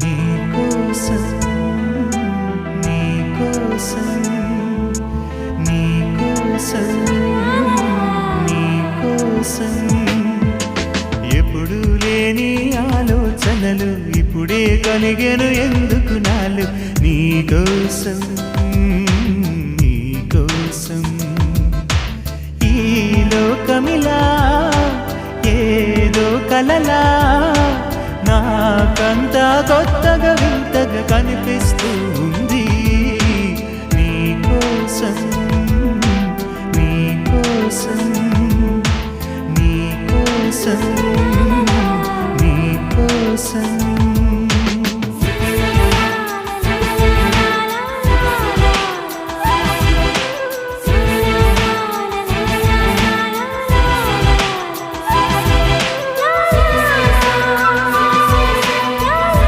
నీకోసం నీకోసం నీకోసం నీకోసం ఎప్పుడు లేని ఆలోచనలు ఇప్పుడే కలిగెను ఎందుకు నాలు నీకోసం నీకోసం ఈ లోకమిలా ఏదో కలలా నాకంతా కొత్తగా వింతగా కనిపిస్తూ ఉంది నీకోసం నీకోసం నీకోసం నీకోసం